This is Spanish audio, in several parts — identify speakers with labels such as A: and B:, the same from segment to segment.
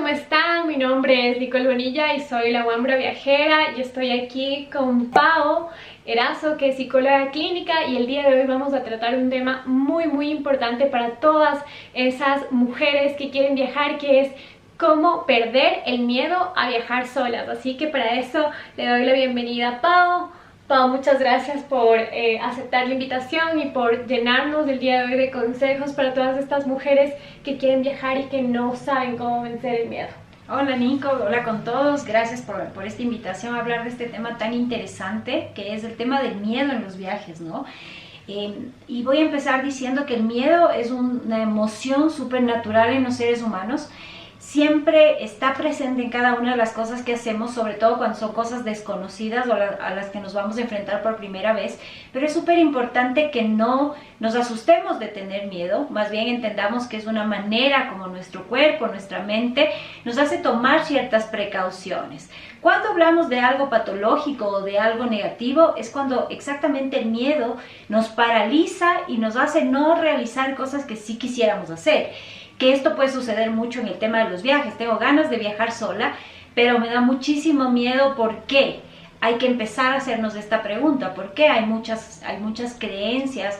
A: ¿cómo están? Mi nombre es Nicole Bonilla y soy la Wambra Viajera y estoy aquí con Pao Erazo, que es psicóloga clínica, y el día de hoy vamos a tratar un tema muy importante para todas esas mujeres que quieren viajar, que es cómo perder el miedo a viajar solas. Así que para eso le doy la bienvenida a Pao. Pao, muchas gracias por aceptar la invitación y por llenarnos el día de hoy de consejos para todas estas mujeres que quieren viajar y que no saben cómo vencer el miedo.
B: Hola Nico, hola con todos, gracias por esta invitación a hablar de este tema tan interesante que es el tema del miedo en los viajes, ¿no? Y voy a empezar diciendo que el miedo es una emoción súper natural en los seres humanos. Siempre está presente en cada una de las cosas que hacemos, sobre todo cuando son cosas desconocidas o a las que nos vamos a enfrentar por primera vez, pero es súper importante que no nos asustemos de tener miedo, más bien entendamos que es una manera como nuestro cuerpo, nuestra mente nos hace tomar ciertas precauciones. Cuando hablamos de algo patológico o de algo negativo es cuando exactamente el miedo nos paraliza y nos hace no realizar cosas que sí quisiéramos hacer. Que esto puede suceder mucho en el tema de los viajes. Tengo ganas de viajar sola, pero me da muchísimo miedo. ¿Por qué? Hay que empezar a hacernos esta pregunta. ¿Por qué? Hay muchas creencias.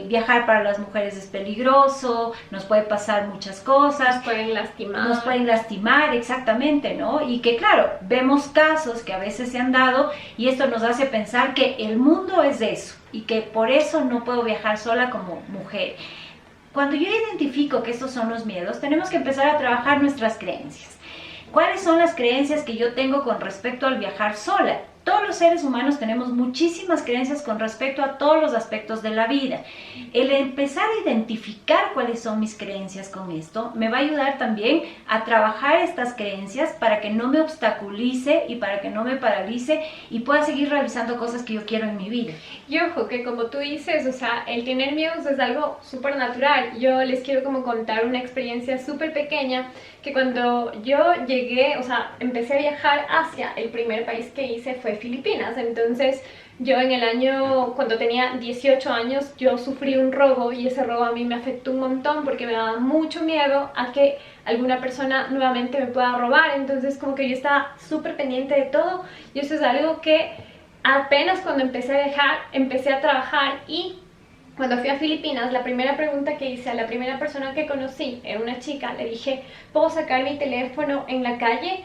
B: Viajar para las mujeres es peligroso, nos puede pasar muchas cosas. Nos pueden lastimar, exactamente, ¿no? Y que claro, vemos casos que a veces se han dado y esto nos hace pensar que el mundo es eso y que por eso no puedo viajar sola como mujer. Cuando yo identifico que estos son los miedos, tenemos que empezar a trabajar nuestras creencias. ¿Cuáles son las creencias que yo tengo con respecto al viajar sola? Todos los seres humanos tenemos muchísimas creencias con respecto a todos los aspectos de la vida. El empezar a identificar cuáles son mis creencias con esto me va a ayudar también a trabajar estas creencias para que no me obstaculice y para que no me paralice y pueda seguir realizando cosas que yo quiero en mi vida.
A: Y ojo, que como tú dices, o sea, el tener miedos es algo súper natural. Yo les quiero como contar una experiencia súper pequeña, que cuando yo llegué, o sea, empecé a viajar hacia el primer país que hice fue Filipinas. Entonces yo en el año, cuando tenía 18 años, yo sufrí un robo y ese robo a mí me afectó un montón porque me daba mucho miedo a que alguna persona nuevamente me pueda robar. Entonces como que yo estaba súper pendiente de todo y eso es algo que apenas cuando empecé a viajar, empecé a trabajar. Y cuando fui a Filipinas, la primera pregunta que hice a la primera persona que conocí, era una chica, le dije, ¿puedo sacar mi teléfono en la calle?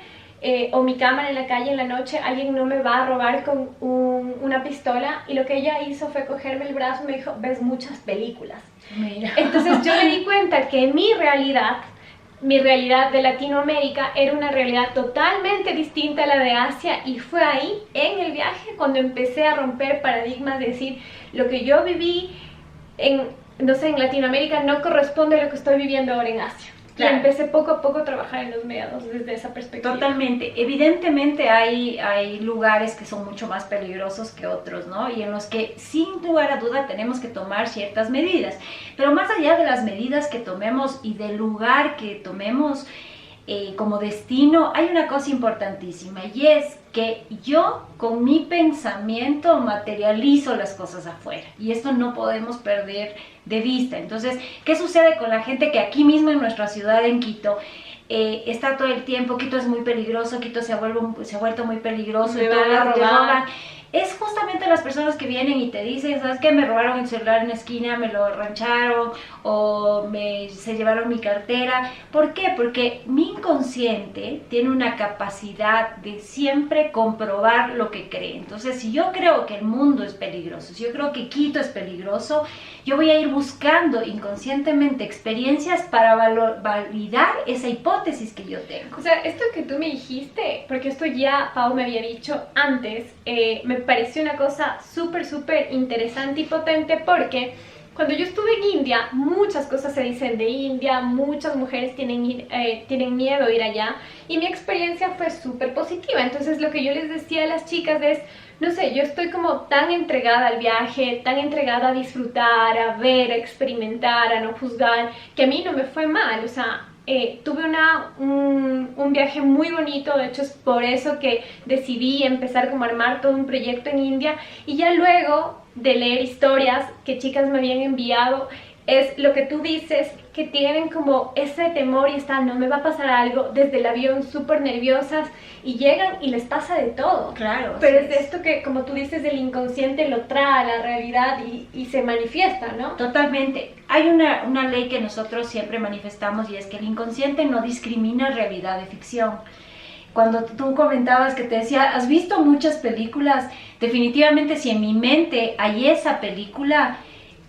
A: O mi cámara en la calle en la noche, alguien no me va a robar con una pistola. Y lo que ella hizo fue cogerme el brazo y me dijo, ves muchas películas.
B: Mira.
A: Entonces yo me di cuenta que mi realidad de Latinoamérica era una realidad totalmente distinta a la de Asia, y fue ahí en el viaje cuando empecé a romper paradigmas, de decir, lo que yo viví en Latinoamérica no corresponde a lo que estoy viviendo ahora en Asia. Claro. Y empecé poco a poco a trabajar en los miedos desde esa perspectiva.
B: Totalmente. Evidentemente hay lugares que son mucho más peligrosos que otros, ¿no? Y en los que sin lugar a duda tenemos que tomar ciertas medidas. Pero más allá de las medidas que tomemos y del lugar que tomemos como destino, hay una cosa importantísima, y es que yo con mi pensamiento materializo las cosas afuera, y esto no podemos perder de vista. Entonces, ¿qué sucede con la gente que aquí mismo en nuestra ciudad, en Quito, está todo el tiempo? Quito es muy peligroso, Quito se ha vuelto muy peligroso,
A: Me
B: y todo
A: van a robar.
B: Es justamente las personas que vienen y te dicen, ¿sabes qué? Me robaron el celular en la esquina, me lo rancharon o se llevaron mi cartera. ¿Por qué? Porque mi inconsciente tiene una capacidad de siempre comprobar lo que cree. Entonces, si yo creo que el mundo es peligroso, si yo creo que Quito es peligroso, yo voy a ir buscando inconscientemente experiencias para validar esa hipótesis que yo tengo.
A: O sea, esto que tú me dijiste, porque esto ya Pau me había dicho antes, me pareció una cosa súper interesante y potente, porque cuando yo estuve en India, muchas cosas se dicen de India, muchas mujeres tienen miedo de ir allá, y mi experiencia fue súper positiva. Entonces lo que yo les decía a las chicas es, no sé, yo estoy como tan entregada al viaje, tan entregada a disfrutar, a ver, a experimentar, a no juzgar, que a mí no me fue mal. O sea, tuve un viaje muy bonito. De hecho es por eso que decidí empezar como a armar todo un proyecto en India, y ya luego de leer historias que chicas me habían enviado, es lo que tú dices, que tienen como ese temor y están, no me va a pasar algo, desde el avión súper nerviosas y llegan y les pasa de todo.
B: Claro.
A: Pero es de esto que, como tú dices, el inconsciente lo trae a la realidad y se manifiesta, ¿no?
B: Totalmente. Hay una ley que nosotros siempre manifestamos y es que el inconsciente no discrimina realidad de ficción. Cuando tú comentabas que te decía, has visto muchas películas, definitivamente si en mi mente hay esa película,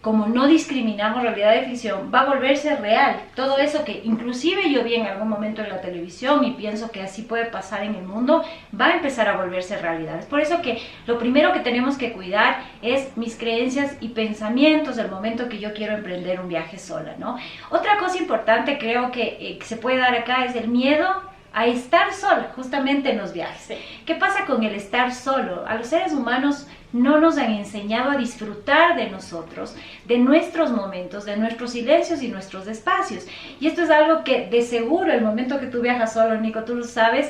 B: como no discriminamos realidad de ficción, va a volverse real. Todo eso que inclusive yo vi en algún momento en la televisión y pienso que así puede pasar en el mundo, va a empezar a volverse realidad. Es por eso que lo primero que tenemos que cuidar es mis creencias y pensamientos el momento que yo quiero emprender un viaje sola, ¿no? Otra cosa importante creo que se puede dar acá es el miedo a estar sola, justamente en los viajes.
A: Sí.
B: ¿Qué pasa con el estar solo? A los seres humanos no nos han enseñado a disfrutar de nosotros, de nuestros momentos, de nuestros silencios y nuestros espacios. Y esto es algo que de seguro el momento que tú viajas solo, Nico, tú lo sabes,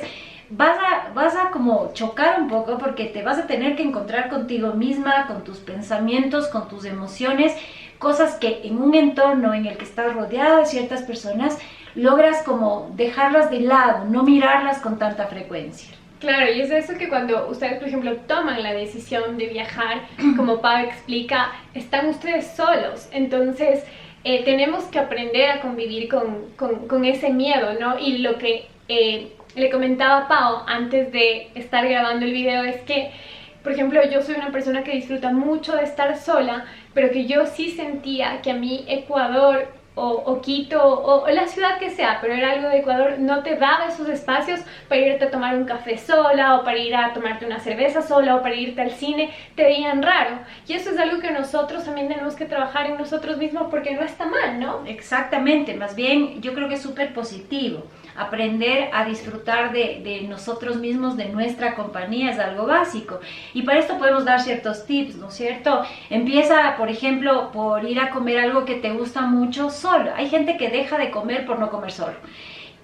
B: vas a como chocar un poco porque te vas a tener que encontrar contigo misma, con tus pensamientos, con tus emociones, cosas que en un entorno en el que estás rodeado de ciertas personas, logras como dejarlas de lado, no mirarlas con tanta frecuencia.
A: Claro, y es eso que cuando ustedes, por ejemplo, toman la decisión de viajar, como Pau explica, están ustedes solos. Entonces, tenemos que aprender a convivir con ese miedo, ¿no? Y lo que le comentaba a Pau antes de estar grabando el video es que, por ejemplo, yo soy una persona que disfruta mucho de estar sola, pero que yo sí sentía que a mí Ecuador o Quito o la ciudad que sea, pero era algo de Ecuador, no te daba esos espacios para irte a tomar un café sola o para ir a tomarte una cerveza sola o para irte al cine, te veían raro. Y eso es algo que nosotros también tenemos que trabajar en nosotros mismos porque no está mal, ¿no?
B: Exactamente, más bien yo creo que es súper positivo. Aprender a disfrutar de nosotros mismos, de nuestra compañía, es algo básico. Y para esto podemos dar ciertos tips, ¿no es cierto? Empieza, por ejemplo, por ir a comer algo que te gusta mucho solo. Hay gente que deja de comer por no comer solo.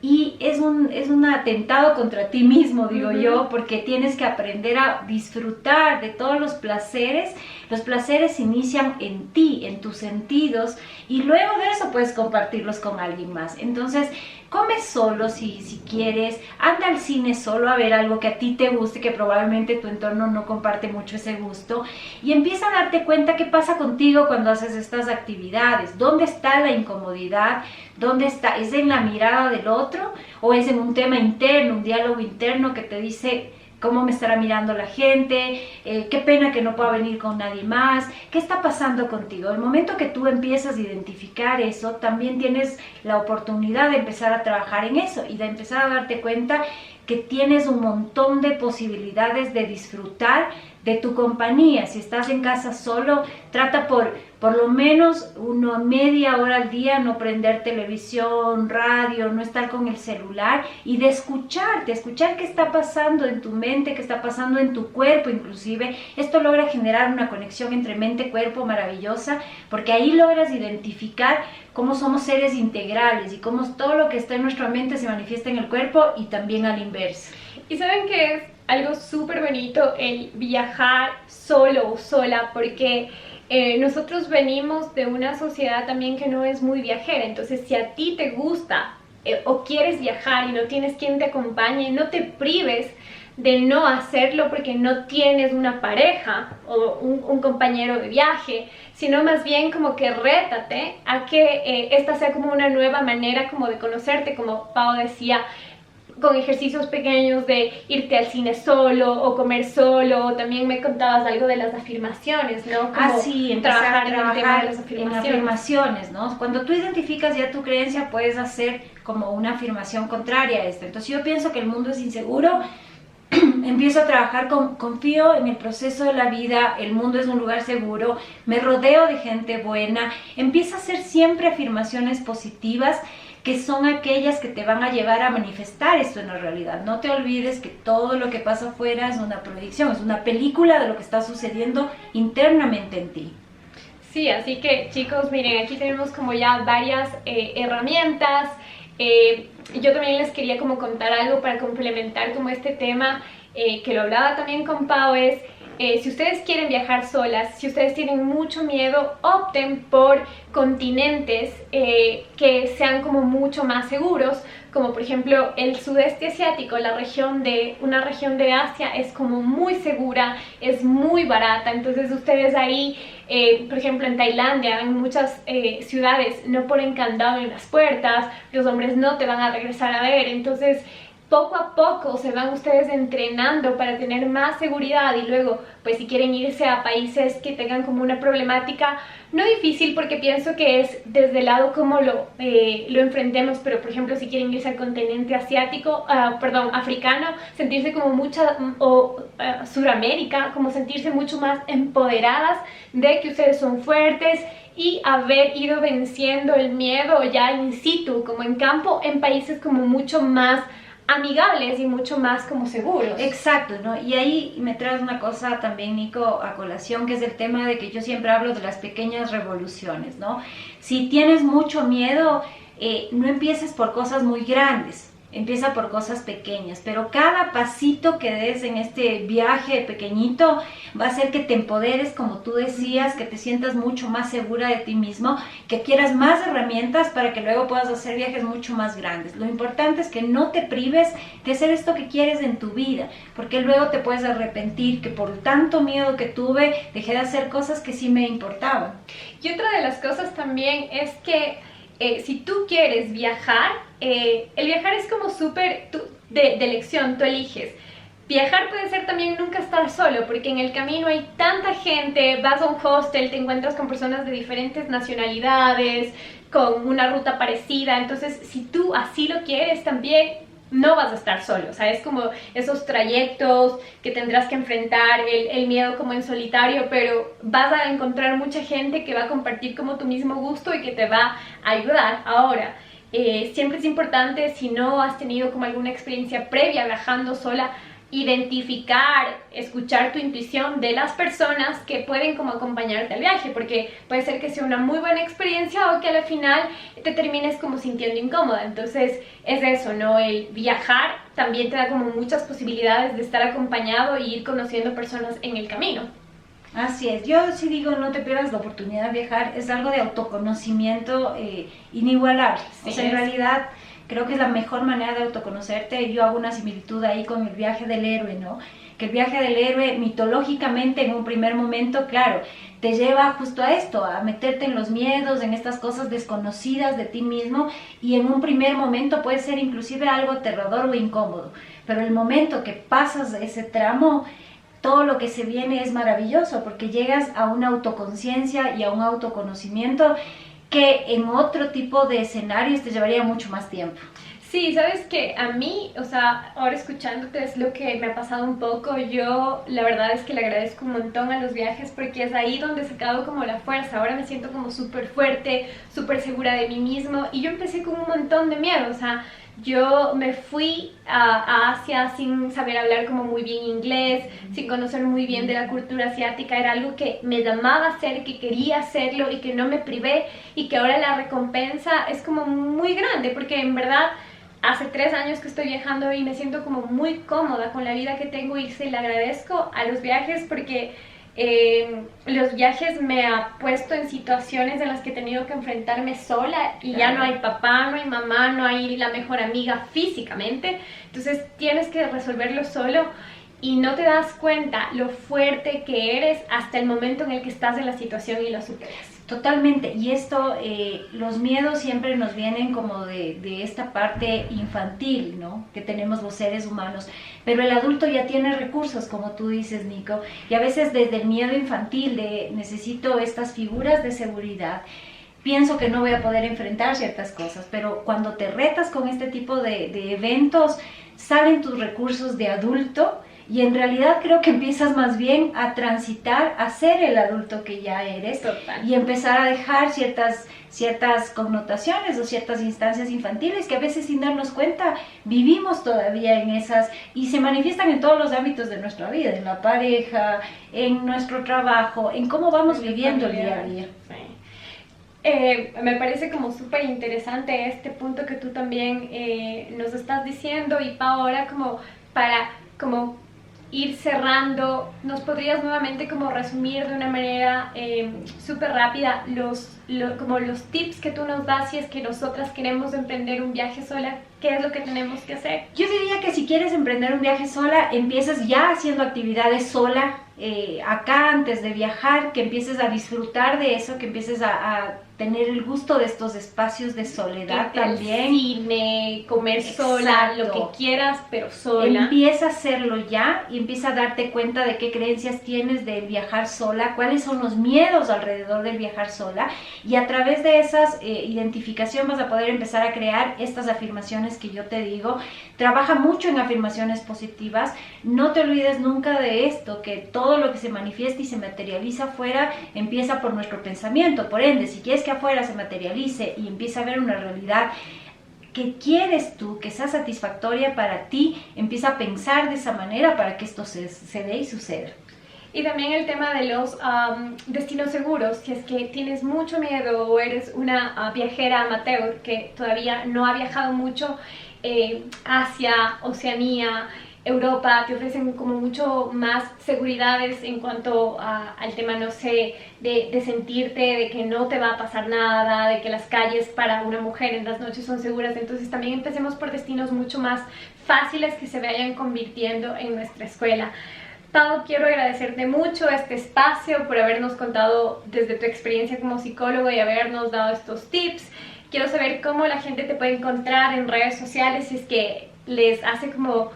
B: Y es un atentado contra ti mismo, digo yo, porque tienes que aprender a disfrutar de todos los placeres. Los placeres inician en ti, en tus sentidos, y luego de eso puedes compartirlos con alguien más. Entonces, come solo si quieres, anda al cine solo a ver algo que a ti te guste, que probablemente tu entorno no comparte mucho ese gusto, y empieza a darte cuenta qué pasa contigo cuando haces estas actividades. ¿Dónde está la incomodidad? ¿Dónde está? ¿Es en la mirada del otro o es en un tema interno, un diálogo interno que te dice cómo me estará mirando la gente, qué pena que no pueda venir con nadie más, qué está pasando contigo? El momento que tú empiezas a identificar eso, también tienes la oportunidad de empezar a trabajar en eso y de empezar a darte cuenta que tienes un montón de posibilidades de disfrutar de tu compañía. Si estás en casa solo, trata por lo menos una media hora al día no prender televisión, radio, no estar con el celular y de escuchar qué está pasando en tu mente, qué está pasando en tu cuerpo inclusive. Esto logra generar una conexión entre mente y cuerpo maravillosa, porque ahí logras identificar cómo somos seres integrales y cómo todo lo que está en nuestra mente se manifiesta en el cuerpo y también al inverso.
A: Y saben que es algo súper bonito el viajar solo o sola, porque nosotros venimos de una sociedad también que no es muy viajera. Entonces, si a ti te gusta o quieres viajar y no tienes quien te acompañe, no te prives de no hacerlo porque no tienes una pareja o un compañero de viaje, sino más bien como que rétate a que esta sea como una nueva manera como de conocerte, como Pau decía, con ejercicios pequeños de irte al cine solo o comer solo. O también me contabas algo de las afirmaciones, ¿no? Como
B: sí,
A: trabajar en el tema de las
B: en afirmaciones, ¿no? Cuando tú identificas ya tu creencia, puedes hacer como una afirmación contraria a esta. Entonces yo pienso que el mundo es inseguro, empiezo a trabajar confío en el proceso de la vida, el mundo es un lugar seguro, me rodeo de gente buena, empieza a hacer siempre afirmaciones positivas que son aquellas que te van a llevar a manifestar esto en la realidad. No te olvides que todo lo que pasa afuera es una proyección, es una película de lo que está sucediendo internamente en ti.
A: Sí, así que chicos, miren, aquí tenemos como ya varias herramientas. Yo también les quería como contar algo para complementar como este tema, que lo hablaba también con Pau, es si ustedes quieren viajar solas, si ustedes tienen mucho miedo, opten por continentes que sean como mucho más seguros, como por ejemplo el sudeste asiático, una región de Asia es como muy segura, es muy barata, entonces ustedes ahí, por ejemplo en Tailandia, en muchas ciudades no ponen candado en las puertas, los hombres no te van a regresar a ver, entonces poco a poco se van ustedes entrenando para tener más seguridad y luego, pues si quieren irse a países que tengan como una problemática, no difícil porque pienso que es desde el lado como lo enfrentemos, pero por ejemplo si quieren irse al continente asiático, perdón, africano, sentirse como Suramérica, como sentirse mucho más empoderadas de que ustedes son fuertes y haber ido venciendo el miedo ya in situ, como en campo, en países como mucho más amigables y mucho más como seguros.
B: Exacto, ¿no? Y ahí me traes una cosa también, Nico, a colación, que es el tema de que yo siempre hablo de las pequeñas revoluciones, ¿no? Si tienes mucho miedo, no empieces por cosas muy grandes. Empieza por cosas pequeñas, pero cada pasito que des en este viaje pequeñito va a hacer que te empoderes, como tú decías, que te sientas mucho más segura de ti mismo, que quieras más herramientas para que luego puedas hacer viajes mucho más grandes. Lo importante es que no te prives de hacer esto que quieres en tu vida, porque luego te puedes arrepentir que por tanto miedo que tuve, dejé de hacer cosas que sí me importaban.
A: Y otra de las cosas también es que si tú quieres viajar, el viajar es como súper de elección, tú eliges. Viajar puede ser también nunca estar solo, porque en el camino hay tanta gente, vas a un hostel, te encuentras con personas de diferentes nacionalidades, con una ruta parecida, entonces si tú así lo quieres también, no vas a estar solo, o sea, es como esos trayectos que tendrás que enfrentar, el miedo como en solitario, pero vas a encontrar mucha gente que va a compartir como tu mismo gusto y que te va a ayudar. Ahora, siempre es importante, si no has tenido como alguna experiencia previa viajando sola, identificar, escuchar tu intuición de las personas que pueden como acompañarte al viaje, porque puede ser que sea una muy buena experiencia o que al final te termines como sintiendo incómoda. Entonces es eso, ¿no? El viajar también te da como muchas posibilidades de estar acompañado y ir conociendo personas en el camino.
B: Así es, yo sí digo no te pierdas la oportunidad de viajar, es algo de autoconocimiento inigualable,
A: Sí,
B: o sea, en realidad creo que es la mejor manera de autoconocerte. Yo hago una similitud ahí con el viaje del héroe, ¿no? Que el viaje del héroe mitológicamente en un primer momento, claro, te lleva justo a esto, a meterte en los miedos, en estas cosas desconocidas de ti mismo y en un primer momento puede ser inclusive algo aterrador o incómodo, pero el momento que pasas ese tramo, todo lo que se viene es maravilloso porque llegas a una autoconciencia y a un autoconocimiento que en otro tipo de escenarios te llevaría mucho más tiempo.
A: Sí, sabes que a mí, o sea, ahora escuchándote es lo que me ha pasado un poco. Yo la verdad es que le agradezco un montón a los viajes porque es ahí donde he sacado como la fuerza. Ahora me siento como súper fuerte, súper segura de mí mismo y yo empecé con un montón de miedo, o sea, yo me fui a Asia sin saber hablar como muy bien inglés, sin conocer muy bien de la cultura asiática, era algo que me llamaba a hacer, que quería hacerlo y que no me privé y que ahora la recompensa es como muy grande porque en verdad hace 3 años que estoy viajando y me siento como muy cómoda con la vida que tengo y se le agradezco a los viajes porque los viajes me ha puesto en situaciones en las que he tenido que enfrentarme sola y ya no hay papá, no hay mamá, no hay la mejor amiga físicamente, entonces tienes que resolverlo solo y no te das cuenta lo fuerte que eres hasta el momento en el que estás en la situación y lo superas.
B: Totalmente, y esto, los miedos siempre nos vienen como de esta parte infantil, ¿no? Que tenemos los seres humanos, pero el adulto ya tiene recursos, como tú dices, Nico, y a veces desde el miedo infantil de necesito estas figuras de seguridad, pienso que no voy a poder enfrentar ciertas cosas, pero cuando te retas con este tipo de eventos, salen tus recursos de adulto. Y en realidad creo que empiezas más bien a transitar, a ser el adulto que ya eres.
A: Total.
B: Y empezar a dejar ciertas connotaciones o ciertas instancias infantiles que a veces sin darnos cuenta vivimos todavía en esas y se manifiestan en todos los ámbitos de nuestra vida, en la pareja, en nuestro trabajo, en cómo vamos viviendo el día a día.
A: Sí. Me parece como súper interesante este punto que tú también nos estás diciendo y pa ahora como para como ir cerrando, ¿nos podrías nuevamente como resumir de una manera súper rápida como los tips que tú nos das si es que nosotras queremos emprender un viaje sola? ¿Qué es lo que tenemos que hacer?
B: Yo diría que si quieres emprender un viaje sola, empieces ya haciendo actividades sola, acá antes de viajar, que empieces a disfrutar de eso, que empieces a tener el gusto de estos espacios de soledad también.
A: Cine, comer sola, lo que quieras, pero sola.
B: Empieza a hacerlo ya y empieza a darte cuenta de qué creencias tienes del viajar sola, cuáles son los miedos alrededor del viajar sola, y a través de esas identificación vas a poder empezar a crear estas afirmaciones que yo te digo. Trabaja mucho en afirmaciones positivas. No te olvides nunca de esto, que todo lo que se manifiesta y se materializa afuera empieza por nuestro pensamiento. Por ende, si quieres que afuera se materialice y empiece a ver una realidad que quieres tú, que sea satisfactoria para ti, empieza a pensar de esa manera para que esto se dé y suceda.
A: Y también el tema de los destinos seguros, si es que tienes mucho miedo o eres una viajera amateur que todavía no ha viajado mucho, Asia, Oceanía, Europa te ofrecen como mucho más seguridades en cuanto al tema, no sé, de sentirte, de que no te va a pasar nada, de que las calles para una mujer en las noches son seguras. Entonces también empecemos por destinos mucho más fáciles que se vayan convirtiendo en nuestra escuela. Pau, quiero agradecerte mucho este espacio por habernos contado desde tu experiencia como psicólogo y habernos dado estos tips. Quiero saber cómo la gente te puede encontrar en redes sociales si es que les hace como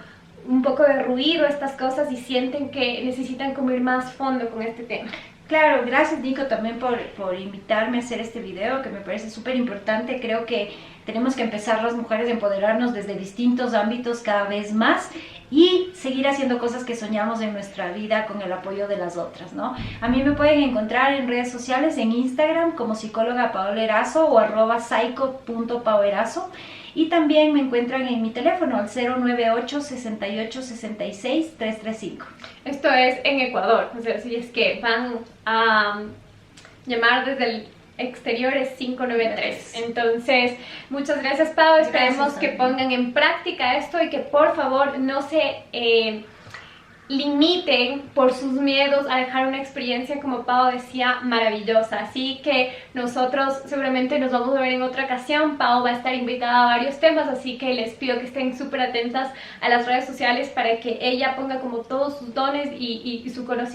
A: un poco de ruido estas cosas y sienten que necesitan como ir más fondo con este tema.
B: Claro, gracias Nico también por invitarme a hacer este video, que me parece súper importante. Creo que tenemos que empezar las mujeres a empoderarnos desde distintos ámbitos cada vez más y seguir haciendo cosas que soñamos en nuestra vida con el apoyo de las otras, ¿no? A mí me pueden encontrar en redes sociales, en Instagram como psicóloga Paola Erazo o @psycho.paoerazo, y también me encuentran en mi teléfono al 098 68 66 335.
A: Esto es en Ecuador, o sea, si es que van a llamar desde el exterior es 593. Entonces, muchas gracias Pau, esperemos que pongan en práctica esto y que por favor no se limiten por sus miedos a dejar una experiencia, como Pau decía, maravillosa. Así que nosotros seguramente nos vamos a ver en otra ocasión. Pau va a estar invitada a varios temas, así que les pido que estén súper atentas a las redes sociales para que ella ponga como todos sus dones y su conocimiento